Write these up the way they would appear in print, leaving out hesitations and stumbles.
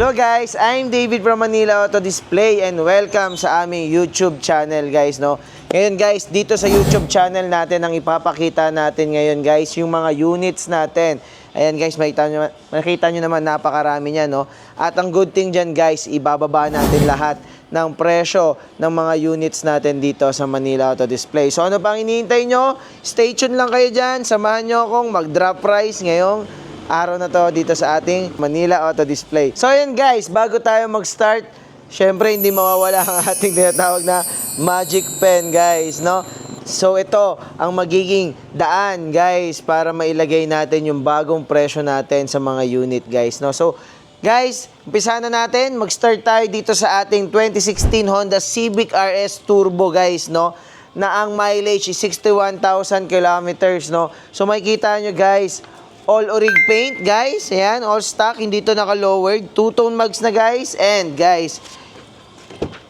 Hello guys, I'm David from Manila Auto Display and welcome sa aming YouTube channel guys, no. Ngayon guys, dito sa YouTube channel natin ang ipapakita natin ngayon guys, yung mga units natin. Ayan guys, makita nyo naman napakarami niya, no. At ang good thing dyan guys, ibababa natin lahat ng presyo ng mga units natin dito sa Manila Auto Display. So ano pang hinihintay nyo? Stay tuned lang kayo dyan. Samahan nyo akong mag-drop price ngayong araw na to dito sa ating Manila Auto Display. So ayan guys, bago tayo mag-start, syempre hindi mawawala ang ating tinatawag na magic pen guys, no? So ito ang magiging daan guys para mailagay natin yung bagong presyo natin sa mga unit guys, no? So guys, umpisa na natin. Mag-start tayo dito sa ating 2016 Honda Civic RS Turbo guys, no? Na ang mileage is 61,000 kilometers, no? So makikita nyo guys, all orig paint guys, ayan, all stock, hindi to naka-lowered, two-tone mags na guys, and guys,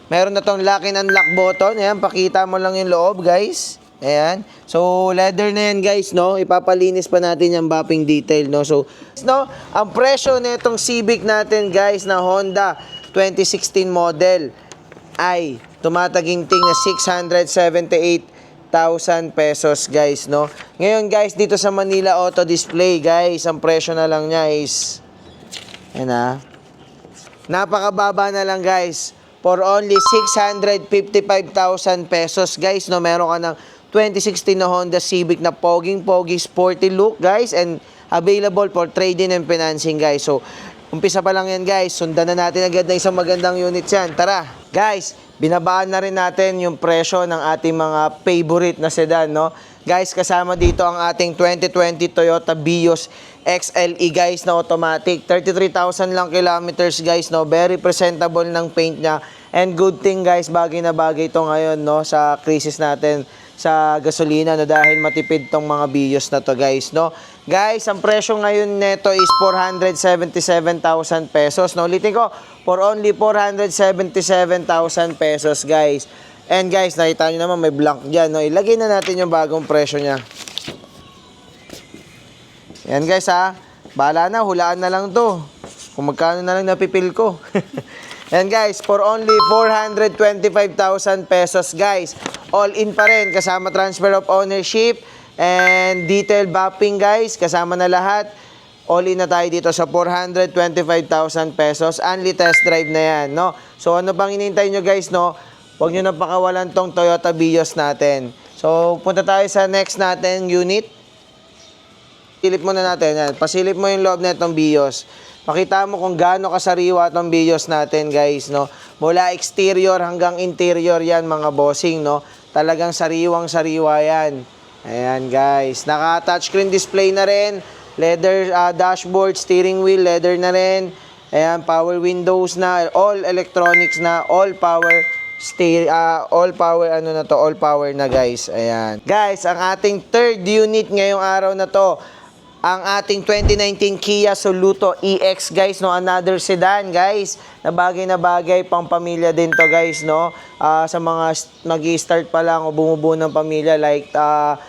meron na tong lock and unlock button, ayan, pakita mo lang yung loob guys, ayan, so leather na yan guys, no, ipapalinis pa natin yung bumping detail, no, so, no, ang presyo na itong Civic natin guys, na Honda 2016 model, ay tumataginting na 678,000 pesos guys, no. Ngayon guys, dito sa Manila Auto Display guys, ang presyo na lang niya is napakababa na lang guys, for only 655,000 pesos guys, no. Meron ka ng 2016 na Honda Civic na poging-pogi sporty look guys, and available for trade-in and financing guys. So umpisa pa lang yan guys, sundan na natin agad na isang magandang unit yan. Tara guys, binabaan na rin natin yung presyo ng ating mga favorite na sedan, no? Guys, kasama dito ang ating 2020 Toyota Vios XLE guys na automatic. 33,000 lang kilometers guys, no? Very presentable ng paint niya. And good thing guys, bagay na bagay ito ngayon, no? Sa crisis natin sa gasolina, no? Dahil matipid tong mga Vios na to guys, no? Guys, ang presyo ngayon neto is 477,000 pesos, no? Ulitin ko, for only 477,000 pesos guys. And guys, nakita nyo naman may blank dyan, no? Ilagay na natin yung bagong presyo niya. Yan guys ha, bahala na, hulaan na lang to kung magkano na lang napipil ko. Yan guys, for only 425,000 pesos guys. All in pa rin, kasama transfer of ownership and detail mapping guys, kasama na lahat. All in na tayo dito sa 425,000 pesos. Only test drive na yan, no? So ano bang hinihintay nyo guys, no? Huwag nyo na pakawalan tong Toyota Vios natin. So punta tayo sa next natin unit. Silip muna natin yan. Pasilip mo yung loob na itong Vios. Makita mo kung gaano kasariwa itong Vios natin guys, no? Mula exterior hanggang interior yan mga bossing, no? Talagang sariwang-sariwa yan. Ayan guys. Naka-touchscreen display na rin. Leather dashboard, steering wheel, leather na rin. Ayan, power windows na, all electronics na, all power all power na guys. Ayan. Guys, ang ating third unit ngayong araw na to, ang ating 2019 Kia Soluto EX guys, no, another sedan guys, na bagay pang pamilya din to guys, no. Sa mga magi-start pa lang o bumubuo ng pamilya, like 3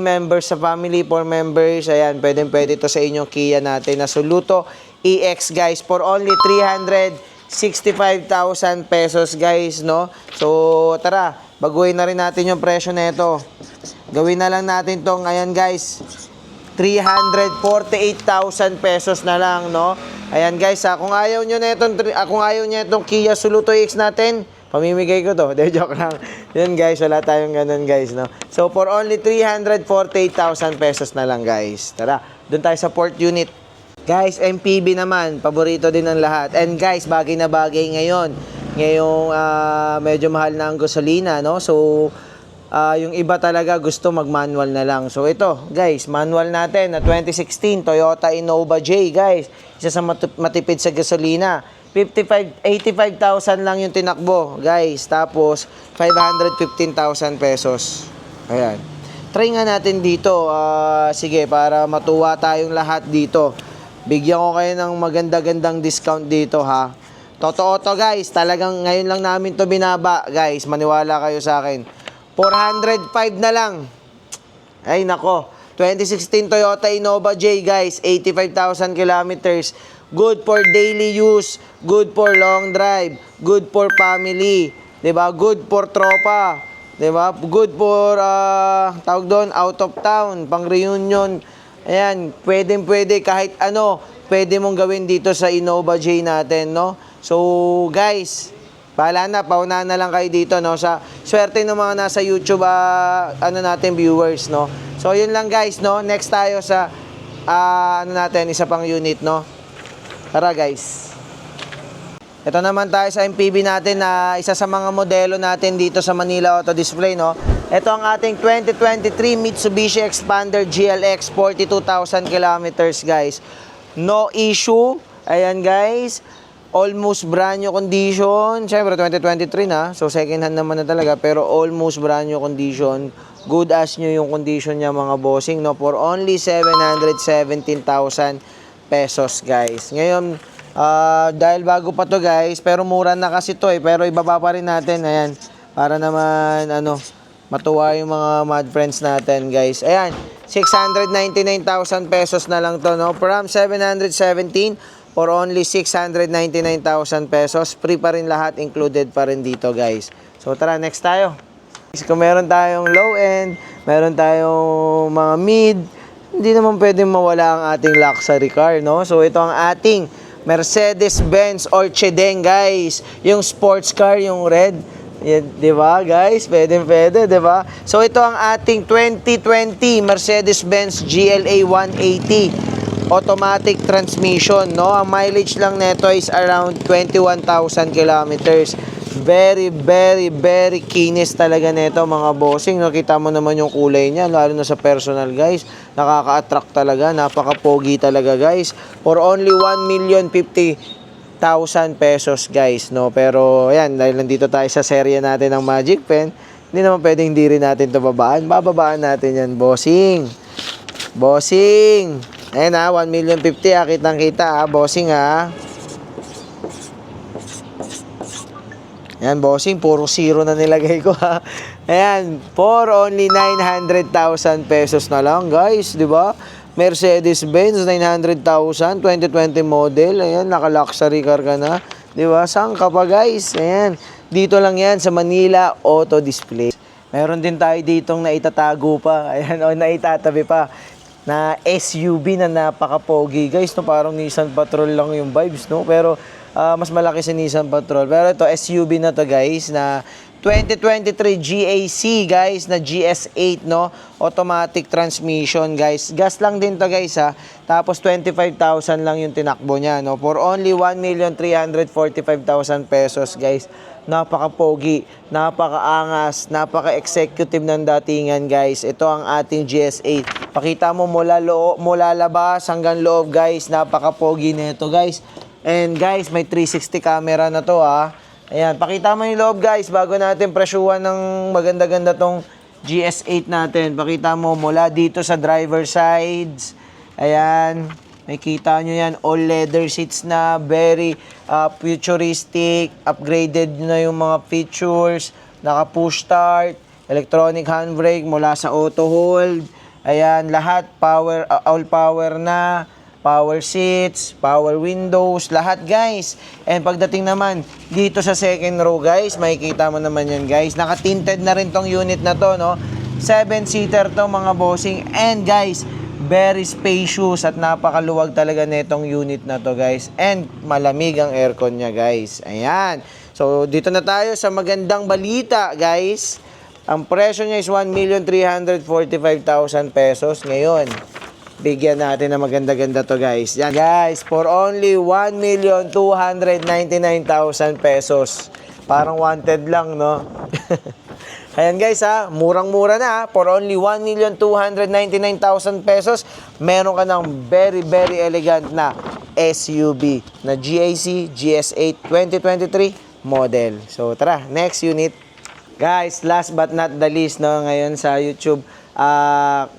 members sa family, 4 members, ayan, pwede to sa inyong Kia natin na Soluto EX guys, for only 365,000 pesos guys, no. So tara, baguhin na rin natin yung presyo nito. Gawin na lang natin tong, ayan guys, 348,000 pesos na lang, no. Ayan guys, kung ayaw nyo na itong Kia Soluto EX natin, pamimigay ko to. De, joke lang. Yun guys, wala tayong ganun guys, no. So for only 348,000 pesos na lang guys. Tara, dun tayo sa fourth unit. Guys, MPV naman, paborito din ng lahat. And guys, bagay na bagay ngayon. Ngayong medyo mahal na ang gasolina, no. So yung iba talaga gusto mag-manual na lang. So ito, guys, manual natin na 2016 Toyota Innova J, guys. Isa sa matipid sa gasolina. 85,000 lang yung tinakbo, guys. Tapos 515,000 pesos. Ayan. Try nga natin dito. Sige, para matuwa tayong lahat dito. Bigyan ko kayo ng maganda-gandang discount dito, ha. Totoo to, guys. Talagang ngayon lang namin to binaba, guys. Maniwala kayo sa akin. 405 na lang. Ay nako, 2016 Toyota Innova J guys, 85,000 kilometers, good for daily use, good for long drive, good for family, 'di ba? Good for tropa, 'di ba? Good for tawag doon, out of town, pang reunion. Ayan, pwede kahit ano, pwede mong gawin dito sa Innova J natin, no? So, guys, bahala na, paunahan na lang kayo dito, no? Sa swerte ng mga nasa YouTube, ano natin, viewers, no? So, yun lang, guys, no? Next tayo sa, ano natin, isa pang unit, no? Tara, guys. Ito naman tayo sa MPV natin na isa sa mga modelo natin dito sa Manila Auto Display, no? Ito ang ating 2023 Mitsubishi Expander GLX, 42,000 kilometers, guys. No issue. Ayan, guys. Almost brand new condition. Siyempre, 2023 na. So, second hand naman na talaga. Pero almost brand new condition. Good as new yung condition niya, mga bossing, no? For only 717,000 pesos, guys. Ngayon, dahil bago pa to, guys. Pero mura na kasi to, eh. Pero ibaba pa rin natin. Ayan. Para naman, matuwa yung mga mad friends natin, guys. Ayan. 699,000 pesos na lang to, no? From 717 for only 699,000 pesos. Free pa rin lahat, included pa rin dito, guys. So, tara, next tayo. Kung meron tayong low end, meron tayong mga mid, hindi naman pwedeng mawala ang ating luxury car, no? So, ito ang ating Mercedes-Benz Orchideng, guys. Yung sports car, yung red. Yan, di ba, guys? Pwede, di ba? So, ito ang ating 2020 Mercedes-Benz GLA 180. Automatic transmission, no? Ang mileage lang nito is around 21,000 kilometers. Very, very, very kinis talaga nito, mga bossing. Nakita mo naman yung kulay niya, lalo na sa personal, guys. Nakaka-attract talaga, napaka-pogi talaga, guys. For only 1,050,000 pesos, guys, no? Pero, ayan, dahil nandito tayo sa serye natin ng Magic Pen, hindi naman pwedeng hindi rin natin ito babaan. Bababaan natin yan, bossing. Bossing. Ayan, 1,050,000, kitang-kita, bossing, Ayan, bossing, puro zero na nilagay ko, Ayan, for only 900,000 pesos na lang, guys, di ba? Mercedes-Benz, 900,000, 2020 model. Ayan, naka-luxury car ka na. Di ba? Saan ka pa, guys? Ayan, dito lang yan sa Manila Auto Display. Meron din tayo ditong naitatago pa. Ayan, o naitatabi pa na SUV na napaka-pogi, guys, no? Parang Nissan Patrol lang yung vibes, no? Pero mas malaki si Nissan Patrol. Pero ito, SUV na to, guys, na 2023 GAC, guys, na GS8, no? Automatic transmission, guys. Gas lang din to, guys, Tapos 25,000 lang yung tinakbo niya, no? For only 1,345,000 pesos, guys. Napaka-pogi, napaka-angas, napaka-executive ng datingan, guys. Ito ang ating GS8. Pakita mo mula labas hanggang loob, guys. Napaka-pogi nito, guys. And guys, may 360 camera na to, Ayan, pakita mo yung loob, guys, bago natin presyuhan ng maganda-ganda tong GS8 natin. Pakita mo mula dito sa driver sides. Ayan, makita nyo yan, all leather seats na, very futuristic, upgraded na yung mga features, naka push start, electronic handbrake mula sa auto hold. Ayan, lahat power, all power na, power seats, power windows, lahat, guys. And pagdating naman dito sa second row, guys, makikita mo naman yan, guys. Naka-tinted na rin tong unit na to, no? 7-seater to, mga bossing. And guys, very spacious at napakaluwag talaga netong unit na to, guys. And malamig ang aircon niya, guys. Ayan. So, dito na tayo sa magandang balita, guys. Ang presyo niya is 1,345,000 pesos ngayon. Bigyan natin na maganda-ganda to, guys. Yan, guys, for only 1,299,000 pesos. Parang wanted lang, no? Ayan, guys, murang-mura na, for only 1,299,000 pesos, meron ka ng very, very elegant na SUV na GAC GS8 2023 model. So, tara, next unit. Guys, last but not the least, no, ngayon sa YouTube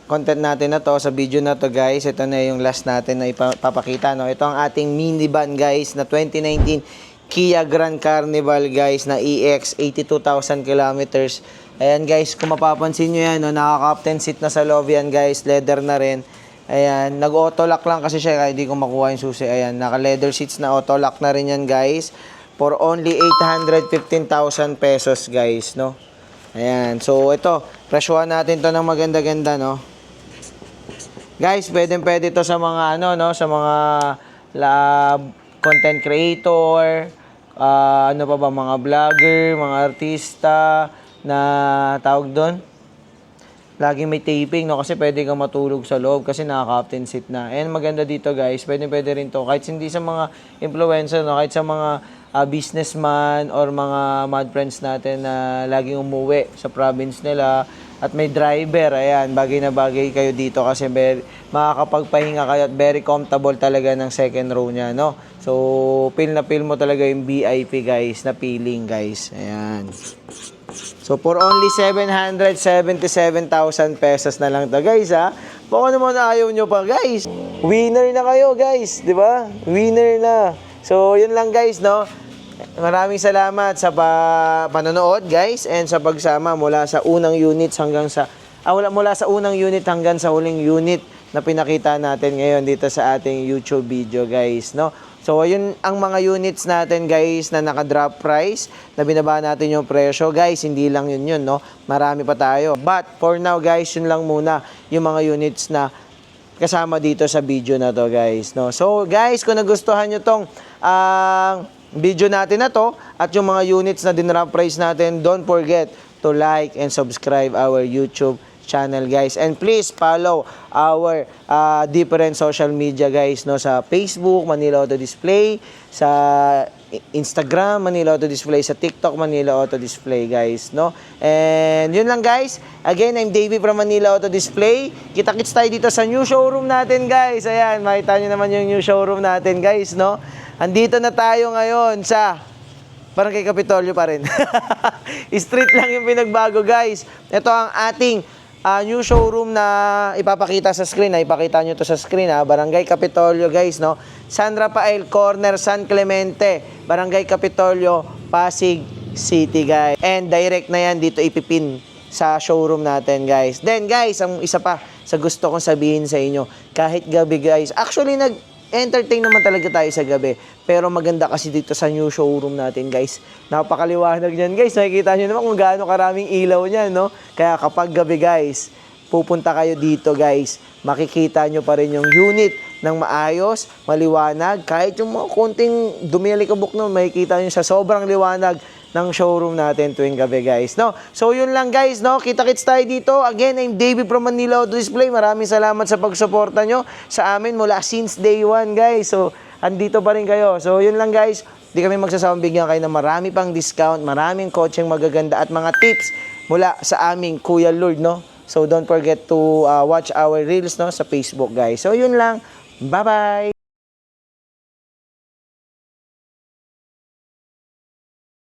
content natin na to, sa video na to, guys. Ito na yung last natin na ipapakita, no. Ito ang ating minivan, guys, na 2019 Kia Grand Carnival, guys, na EX, 82,000 kilometers. Ayan, guys, kung mapapansin nyo yan, no, naka-captain seat na sa loob yan, guys, leather na rin. Ayan, nag-auto lock lang kasi siya kaya hindi ko makuha yung susi. Ayan, naka leather seats na auto lock na rin yan guys. For only 815,000 pesos guys, no? Ayan, so ito, presyohan natin to ng maganda-ganda, no? Guys, pwede to sa mga ano, no? Sa mga content creator, ano pa ba, mga vlogger, mga artista na tawag doon. Laging may taping, no? Kasi pwede kang matulog sa loob kasi naka-captain seat na. And maganda dito, guys, pwede rin to. Kahit hindi sa mga influencer, no? Kahit sa mga businessman or mga mad friends natin na laging umuwi sa province nila at may driver, ayan, bagay na bagay kayo dito kasi makakapagpahinga kayo at very comfortable talaga ng second row niya, no? So, feel na feel mo talaga yung VIP, guys, na feeling, guys. Ayan. So, for only 777,000 pesos na lang to, guys, ha? Baka naman ayaw nyo pa, guys. Winner na kayo, guys, di ba? Winner na. So, yun lang, guys, no? Maraming salamat sa panonood, guys, and sa pagsama mula sa unang unit hanggang sa mula sa unang unit hanggang sa huling unit na pinakita natin ngayon dito sa ating YouTube video, guys, no? So, ayun ang mga units natin, guys, na naka-drop price, na binaba natin yung presyo. Guys, hindi lang yun, no? Marami pa tayo. But, for now, guys, yun lang muna yung mga units na kasama dito sa video na to, guys, no? So, guys, kung nagustuhan nyo tong video natin na to at yung mga units na dinrop price natin, don't forget to like and subscribe our YouTube channel, guys, and please follow our different social media, guys, no, sa Facebook Manila Auto Display, sa Instagram Manila Auto Display, sa TikTok Manila Auto Display, guys, no. And yun lang, guys. Again, I'm Davey from Manila Auto Display. Kita-kits tayo dito sa new showroom natin, guys. Ayan, makita nyo naman yung new showroom natin, guys, no. Andito na tayo ngayon sa Barangay Kapitolyo pa rin. Street lang yung pinagbago, guys. Ito ang ating new showroom na ipapakita sa screen. Ipakita nyo to sa screen, ha. Barangay Kapitolyo, guys, no. San Rafael Corner, San Clemente, Barangay Kapitolyo, Pasig City, guys. And direct na yan dito ipipin sa showroom natin, guys. Then, guys, ang isa pa sa gusto kong sabihin sa inyo, kahit gabi, guys, actually entertain naman talaga tayo sa gabi. Pero maganda kasi dito sa new showroom natin, guys. Napakaliwanag niyan, guys. Nakikita nyo naman kung gaano karaming ilaw niyan, no? Kaya kapag gabi, guys, pupunta kayo dito, guys, makikita nyo pa rin yung unit ng maayos, maliwanag. Kahit yung mga konting dumilikabok nun, makikita nyo sa sobrang liwanag ng showroom natin tuwing gabi, guys, no? So, yun lang, guys, no? Kita-kits tayo dito. Again, I'm Davey from Manila Auto Display. Maraming salamat sa pagsuporta nyo sa amin mula since day one, guys. So, andito pa rin kayo. So, yun lang, guys. Di kami magsasawang bigyan kayo ng marami pang discount, maraming kotseng magaganda at mga tips mula sa aming Kuya Lord, no? So, don't forget to watch our reels, no, sa Facebook, guys. So, yun lang. Bye-bye!